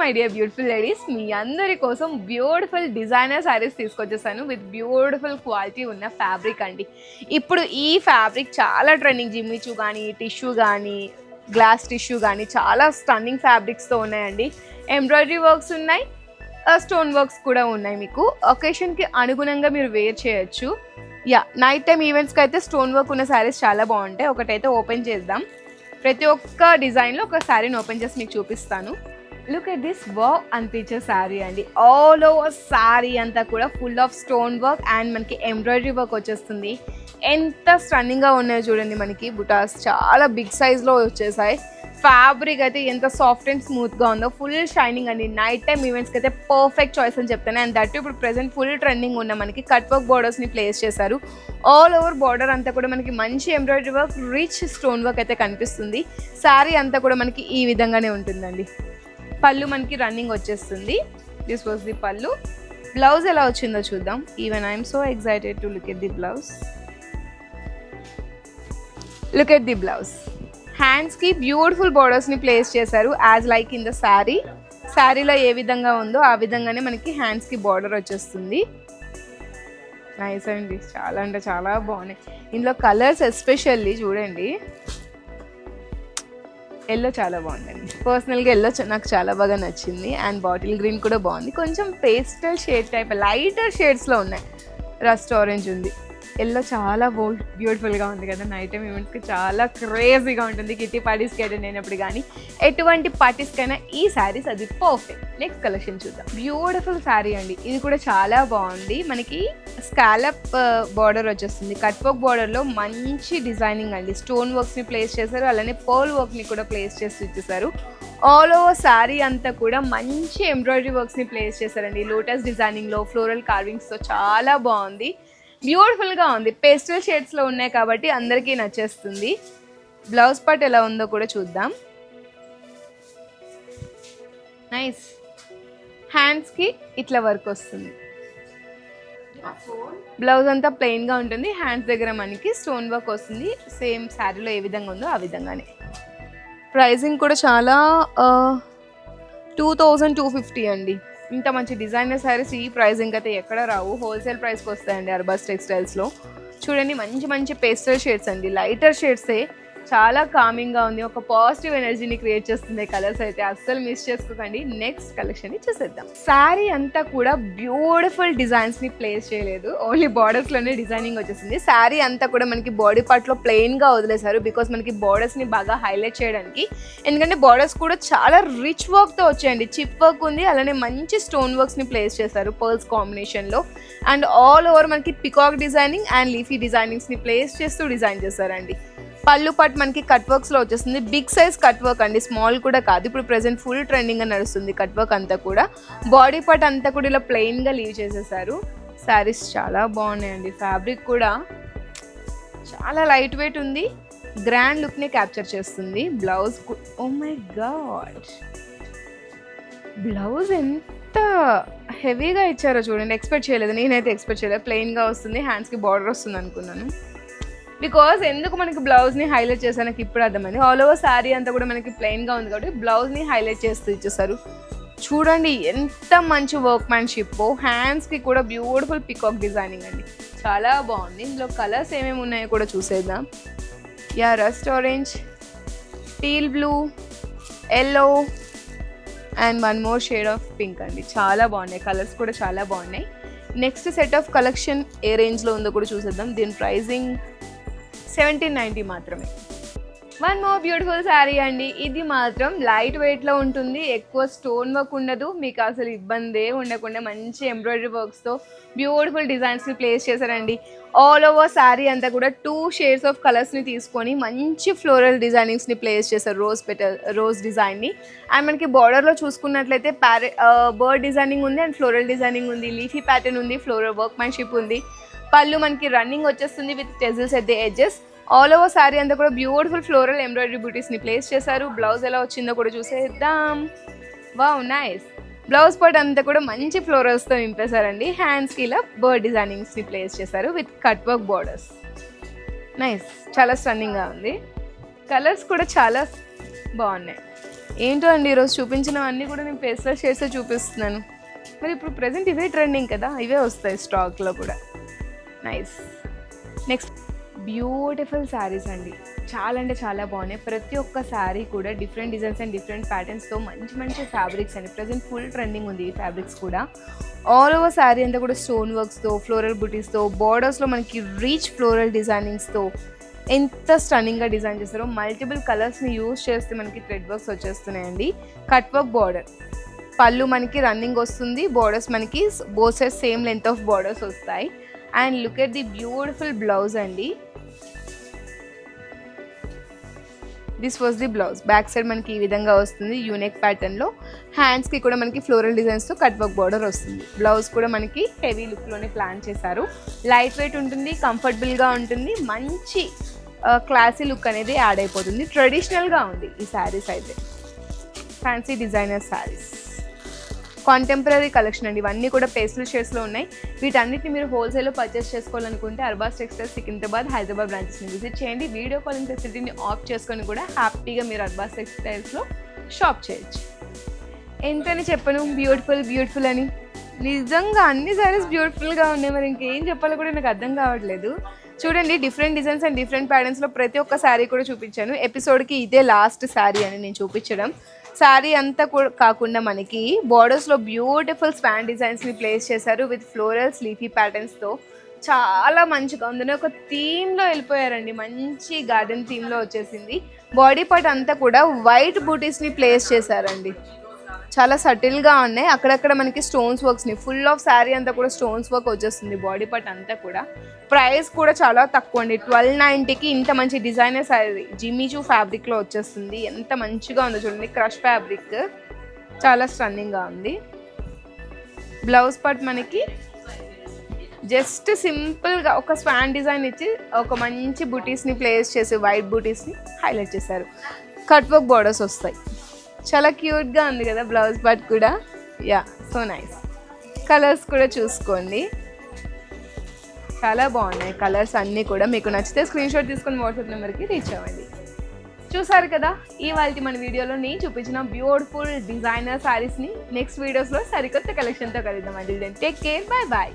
My dear beautiful ladies, మీ అందరి కోసం బ్యూటిఫుల్ డిజైనర్ శారీస్ తీసుకొచ్చేసాను విత్ బ్యూటిఫుల్ క్వాలిటీ ఉన్న ఫ్యాబ్రిక్ అండి. ఇప్పుడు ఈ ఫ్యాబ్రిక్ చాలా ట్రెండింగ్. జిమ్మిచూ కానీ, టిష్యూ కానీ, గ్లాస్ టిష్యూ కానీ చాలా స్టన్నింగ్ ఫ్యాబ్రిక్స్తో ఉన్నాయండి. ఎంబ్రాయిడరీ వర్క్స్ ఉన్నాయి, స్టోన్ వర్క్స్ కూడా ఉన్నాయి. మీకు ఒకేషన్కి అనుగుణంగా మీరు వేర్ చేయొచ్చు. నైట్ టైం ఈవెంట్స్కి అయితే స్టోన్ వర్క్ ఉన్న శారీస్ చాలా బాగుంటాయి. ఒకటైతే ఓపెన్ చేద్దాం. ప్రతి ఒక్క డిజైన్లో ఒక శారీని ఓపెన్ చేసి మీకు చూపిస్తాను. లుక్ ఎట్ దిస్ వావ్ అనిపించే శారీ అండి. ఆల్ ఓవర్ శారీ అంతా కూడా full of stone work and మనకి ఎంబ్రాయిడరీ వర్క్ వచ్చేస్తుంది. ఎంత స్టన్నింగ్గా ఉన్నాయో చూడండి. మనకి బుటాస్ చాలా బిగ్ సైజ్లో వచ్చేసాయి. ఫ్యాబ్రిక్ అయితే ఎంత సాఫ్ట్ అండ్ స్మూత్గా ఉందో, ఫుల్ షైనింగ్ అండి. నైట్ టైం ఈవెంట్స్కి అయితే పర్ఫెక్ట్ చాయిస్ అని చెప్తాను. అండ్ దట్ ఇప్పుడు ప్రెసెంట్ ఫుల్ ట్రెండింగ్ ఉన్న మనకి కట్ వర్క్ బోర్డర్స్ని ప్లేస్ చేశారు. ఆల్ ఓవర్ బార్డర్ అంతా కూడా మనకి మంచి embroidery work, rich stone work అయితే కనిపిస్తుంది. శారీ అంతా కూడా మనకి ఈ విధంగానే ఉంటుందండి. పళ్ళు మనకి రన్నింగ్ వచ్చేస్తుంది. దిస్ వాజ్ ది పళ్ళు. బ్లౌజ్ ఎలా వచ్చిందో చూద్దాం. Even I'm so excited to look at the blouse. Look at the blouse. హ్యాండ్స్కి బ్యూటిఫుల్ బార్డర్స్ని ప్లేస్ చేశారు as like in the sari. శారీలో ఏ విధంగా ఉందో ఆ విధంగానే మనకి హ్యాండ్స్కి బార్డర్ వచ్చేస్తుంది. నైస్ అండి, చాలా అంటే చాలా బాగున్నాయి. ఇందులో కలర్స్ ఎస్పెషల్లీ చూడండి. ఎల్లో చాలా బాగుందండి. పర్సనల్గా ఎల్లో నాకు చాలా బాగా నచ్చింది. అండ్ బాటిల్ గ్రీన్ కూడా బాగుంది. కొంచెం పేస్టల్ షేడ్ టైప్ లైటర్ షేడ్స్లో ఉన్నాయి. రస్ట్ ఆరెంజ్ ఉంది. ఎల్లో చాలా బ్యూటిఫుల్గా ఉంది కదా. నైట్ టైం ఈవెంట్స్కి చాలా క్రేజీగా ఉంటుంది. కిట్టి పార్టీస్కి అటెండ్ అయినప్పుడు కానీ ఎటువంటి పార్టీస్కైనా ఈ శారీస్ అది పర్ఫెక్ట్. నెక్స్ట్ కలెక్షన్ చూద్దాం. బ్యూటిఫుల్ శారీ అండి. ఇది కూడా చాలా బాగుంది. మనకి స్కాలప్ బార్డర్ వచ్చేస్తుంది. కట్ వర్క్ బార్డర్లో మంచి డిజైనింగ్ అండి. స్టోన్ వర్క్స్ని ప్లేస్ చేశారు, అలానే పర్ల్ వర్క్ని కూడా ప్లేస్ చేసి ఇచ్చేసారు. ఆల్ ఓవర్ శారీ అంతా కూడా మంచి ఎంబ్రాయిడరీ వర్క్స్ని ప్లేస్ చేశారండి. లోటస్ డిజైనింగ్లో ఫ్లోరల్ కార్వింగ్స్తో చాలా బాగుంది. బ్యూటిఫుల్గా ఉంది. పేస్టల్ షేడ్స్లో ఉన్నాయి కాబట్టి అందరికీ నచ్చేస్తుంది. బ్లౌజ్ పార్ట్ ఎలా ఉందో కూడా చూద్దాం. నైస్. హ్యాండ్స్కి ఇట్లా వర్క్ వస్తుంది. బ్లౌజ్ అంతా ప్లెయిన్గా ఉంటుంది. హ్యాండ్స్ దగ్గర మనకి స్టోన్ వర్క్ వస్తుంది. సేమ్ శారీలో ఏ విధంగా ఉందో ఆ విధంగానే. ప్రైజింగ్ కూడా చాలా 2250 అండి. ఇంత మంచి డిజైనర్ శారీస్ ఈ ప్రైజింగ్ అయితే ఎక్కడ రావు. హోల్సేల్ ప్రైస్కి వస్తాయండి అర్బస్ టెక్స్టైల్స్లో. చూడండి, మంచి మంచి పేస్టల్ షేడ్స్ అండి. లైటర్ షేడ్సే చాలా కామింగ్గా ఉంది. ఒక పాజిటివ్ ఎనర్జీని క్రియేట్ చేస్తుంది కలర్స్ అయితే. అస్సలు మిస్ చేసుకోకండి. నెక్స్ట్ కలెక్షన్ని చూసేద్దాం. శారీ అంతా కూడా బ్యూటిఫుల్ డిజైన్స్ని ప్లేస్ చేయలేదు. ఓన్లీ బార్డర్స్లోనే డిజైనింగ్ వచ్చేసింది. శారీ అంతా కూడా మనకి బాడీ పార్ట్లో ప్లెయిన్గా వదిలేశారు. బికాస్ మనకి బార్డర్స్ని బాగా హైలైట్ చేయడానికి. ఎందుకంటే బార్డర్స్ కూడా చాలా రిచ్ వర్క్తో వచ్చాయండి. చిప్ వర్క్ ఉంది, అలానే మంచి స్టోన్ వర్క్స్ని ప్లేస్ చేశారు పర్ల్స్ కాంబినేషన్లో. అండ్ ఆల్ ఓవర్ మనకి పికాక్ డిజైనింగ్ అండ్ లీఫీ డిజైనింగ్స్ని ప్లేస్ చేస్తూ డిజైన్ చేశారండి. పళ్ళు పాటు మనకి కట్ వర్క్స్లో వచ్చేస్తుంది. బిగ్ సైజ్ కట్ వర్క్ అండి, స్మాల్ కూడా కాదు. ఇప్పుడు ప్రెసెంట్ ఫుల్ ట్రెండింగ్గా నడుస్తుంది కట్ వర్క్ అంతా కూడా. బాడీ పార్ట్ అంతా కూడా ఇలా ప్లెయిన్గా లీవ్ చేసేసారు. శారీస్ చాలా బాగున్నాయండి. ఫ్యాబ్రిక్ కూడా చాలా లైట్ వెయిట్ ఉంది. గ్రాండ్ లుక్ని క్యాప్చర్ చేస్తుంది. Blouse, oh my God, blouse ఎంత హెవీగా ఇచ్చారో చూడండి. ఎక్స్పెక్ట్ చేయలేదు, నేనైతే ఎక్స్పెక్ట్ చేయలేదు. ప్లెయిన్గా వస్తుంది, హ్యాండ్స్కి బార్డర్ వస్తుంది అనుకున్నాను. బికాస్ ఎందుకు మనకి బ్లౌజ్ని హైలైట్ చేశాను నాకు ఇప్పుడు అర్థమైంది. ఆల్ ఓవర్ శారీ అంతా కూడా మనకి ప్లెయిన్గా ఉంది కాబట్టి బ్లౌజ్ని హైలైట్ చేస్తూ ఇచ్చేసారు. చూడండి ఎంత మంచి వర్క్ మ్యాన్షిప్. హ్యాండ్స్కి కూడా బ్యూటిఫుల్ పికాక్ డిజైనింగ్ అండి. చాలా బాగుంది. ఇందులో కలర్స్ ఏమేమి ఉన్నాయో కూడా చూసేద్దాం. Rust orange, teal blue, yellow and one more shade of pink అండి. చాలా బాగున్నాయి. కలర్స్ కూడా చాలా బాగున్నాయి. నెక్స్ట్ సెట్ ఆఫ్ కలెక్షన్ ఏ రేంజ్లో ఉందో కూడా చూసేద్దాం. దీని ప్రైజింగ్ 1790 మాత్రమే. వన్ మోర్ బ్యూటిఫుల్ శారీ అండి. ఇది మాత్రం లైట్ వెయిట్లో ఉంటుంది. ఎక్కువ స్టోన్ వర్క్ ఉండదు. మీకు అసలు ఇబ్బందే ఉండకుండా మంచి ఎంబ్రాయిడరీ వర్క్స్తో బ్యూటిఫుల్ డిజైన్స్ని ప్లేస్ చేశారండి. ఆల్ ఓవర్ శారీ అంతా కూడా 2 షేడ్స్ ఆఫ్ కలర్స్ని తీసుకొని మంచి ఫ్లోరల్ డిజైనింగ్స్ని ప్లేస్ చేశారు. రోజ్ డిజైన్ని. అండ్ మనకి బార్డర్లో చూసుకున్నట్లయితే బర్డ్ డిజైనింగ్ ఉంది అండ్ ఫ్లోరల్ డిజైనింగ్ ఉంది. లీఫీ ప్యాటర్న్ ఉంది. ఫ్లోరల్ వర్క్ మ్యాన్షిప్ ఉంది. పళ్ళు మనకి రన్నింగ్ వచ్చేస్తుంది with టెజిల్స్ at the edges. All over sari అంతా కూడా బ్యూటిఫుల్ ఫ్లోరల్ ఎంబ్రాయిడరీ బూటీస్ని ప్లేస్ చేశారు. బ్లౌజ్ ఎలా వచ్చిందో కూడా చూసేద్దాం. Wow, nice. బ్లౌజ్ పార్ట్ అంతా కూడా మంచి ఫ్లోరల్స్తో నింపేశారండి. హ్యాండ్స్కి ఇలా బర్డ్ డిజైనింగ్స్ని ప్లేస్ చేశారు with cut work borders. Nice, చాలా స్టన్నింగ్గా ఉంది. కలర్స్ కూడా చాలా బాగున్నాయి. ఏంటో అండి ఈరోజు చూపించినవన్నీ కూడా నేను పేస్టల్ షేడ్స్ చూపిస్తున్నాను. మరి ఇప్పుడు ప్రెజెంట్ ఇవే ట్రెండింగ్ కదా, ఇవే వస్తాయి స్టాక్లో కూడా. నైస్. నెక్స్ట్ బ్యూటిఫుల్ శారీస్ అండి, చాలా అంటే చాలా బాగున్నాయి. ప్రతి ఒక్క శారీ కూడా డిఫరెంట్ డిజైన్స్ అండ్ డిఫరెంట్ ప్యాటర్న్స్తో మంచి మంచి ఫ్యాబ్రిక్స్ అండి. ప్రజెంట్ ఫుల్ ట్రెండింగ్ ఉంది ఈ ఫ్యాబ్రిక్స్ కూడా. ఆల్ ఓవర్ శారీ అంతా కూడా స్టోన్ వర్క్స్తో, ఫ్లోరల్ బుటీస్తో, బార్డర్స్లో మనకి రీచ్ ఫ్లోరల్ డిజైనింగ్స్తో ఎంత స్టన్నింగ్గా డిజైన్ చేస్తారో. మల్టిపుల్ కలర్స్ని యూజ్ చేస్తే మనకి థ్రెడ్ వర్క్స్ వచ్చేస్తున్నాయండి. కట్ వర్క్ బార్డర్, పళ్ళు మనకి రన్నింగ్ వస్తుంది, బార్డర్స్ మనకి both side same length of borders వస్తాయి. And look at the beautiful blouse అండి. This was the blouse. Back side మనకి ఈ విధంగా వస్తుంది యూనిక్ ప్యాటర్న్లో. హ్యాండ్స్కి కూడా మనకి ఫ్లోరల్ డిజైన్స్తో కట్ వర్క్ బార్డర్ వస్తుంది. బ్లౌజ్ కూడా మనకి హెవీ లుక్లోనే ప్లాన్ చేశారు. లైట్ వెయిట్ ఉంటుంది, కంఫర్టబుల్గా ఉంటుంది, మంచి క్లాసీ లుక్ అనేది యాడ్ అయిపోతుంది. ట్రెడిషనల్గా ఉంది ఈ శారీస్ అయితే. Fancy designer saris, contemporary collection అండి. ఇవన్నీ కూడా పేస్టల్ షేడ్స్లో ఉన్నాయి. వీటన్నిటిని మీరు హోల్సేల్లో పర్చేస్ చేసుకోవాలనుకుంటే అర్బాస్ టెక్స్టైల్స్ సికింద్రాబాద్, హైదరాబాద్ బ్రాంచెస్ని విజిట్ చేయండి. వీడియో కాలింగ్ ఫెసిలిటీని ఆఫ్ చేసుకొని కూడా హ్యాపీగా మీరు అర్బాస్ టెక్స్టైల్స్లో షాప్ చేయొచ్చు. ఏంటని చెప్పను, బ్యూటిఫుల్ బ్యూటిఫుల్ అని. నిజంగా అన్ని శారీస్ బ్యూటిఫుల్గా ఉన్నాయి. మరి ఇంకేం చెప్పాలో కూడా నాకు అర్థం కావట్లేదు. చూడండి, డిఫరెంట్ డిజైన్స్ అండ్ డిఫరెంట్ ప్యాటర్న్స్లో ప్రతి ఒక్క శారీ కూడా చూపించాను. ఎపిసోడ్కి ఇదే లాస్ట్ శారీ అని నేను చూపించడం. శారీ అంతా కూడా కాకుండా మనకి బార్డర్స్లో బ్యూటిఫుల్ స్పాన్ డిజైన్స్ని ప్లేస్ చేశారు విత్ ఫ్లోరల్స్, లీఫీ ప్యాటర్న్స్తో. చాలా మంచిగా ఉంది. ఒక థీమ్లో వెళ్ళిపోయారండి, మంచి గార్డెన్ థీమ్లో వచ్చేసింది. బాడీ పార్ట్ అంతా కూడా వైట్ బూటీస్ని ప్లేస్ చేశారండి. చాలా సటిల్గా ఉన్నాయి. అక్కడక్కడ మనకి స్టోన్స్ వర్క్స్ని, ఫుల్ ఆఫ్ శారీ అంతా కూడా స్టోన్స్ వర్క్ వచ్చేస్తుంది బాడీ పార్ట్ అంతా కూడా. ప్రైస్ కూడా చాలా తక్కువ అండి. 1290కి ఇంత మంచి డిజైనర్ శారీ జిమ్మిచూ ఫ్యాబ్రిక్లో వచ్చేస్తుంది. ఎంత మంచిగా ఉందో చూడండి, క్రష్ ఫ్యాబ్రిక్, చాలా స్టన్నింగ్గా ఉంది. బ్లౌజ్ పార్ట్ మనకి జస్ట్ సింపుల్గా ఒక స్వాన్ డిజైన్ ఇచ్చి ఒక మంచి బూటీస్ని ప్లేస్ చేసి వైట్ బూటీస్ని హైలైట్ చేశారు. కట్ వర్క్ బార్డర్స్ వస్తాయి. చాలా క్యూట్గా ఉంది కదా బ్లౌజ్ పార్ట్ కూడా. Yeah, so nice. కలర్స్ కూడా చూసుకోండి, చాలా బాగున్నాయి కలర్స్ అన్నీ కూడా. మీకు నచ్చితే స్క్రీన్ షాట్ తీసుకొని వాట్సాప్ నెంబర్కి రీచ్ అవ్వండి. చూసారు కదా ఇవాళ మన వీడియోలో నేను చూపించిన బ్యూటిఫుల్ డిజైనర్ శారీస్ని. నెక్స్ట్ వీడియోస్లో సరికొత్త కలెక్షన్తో కలుద్దాం. అండి టేక్ కేర్, బాయ్ బాయ్.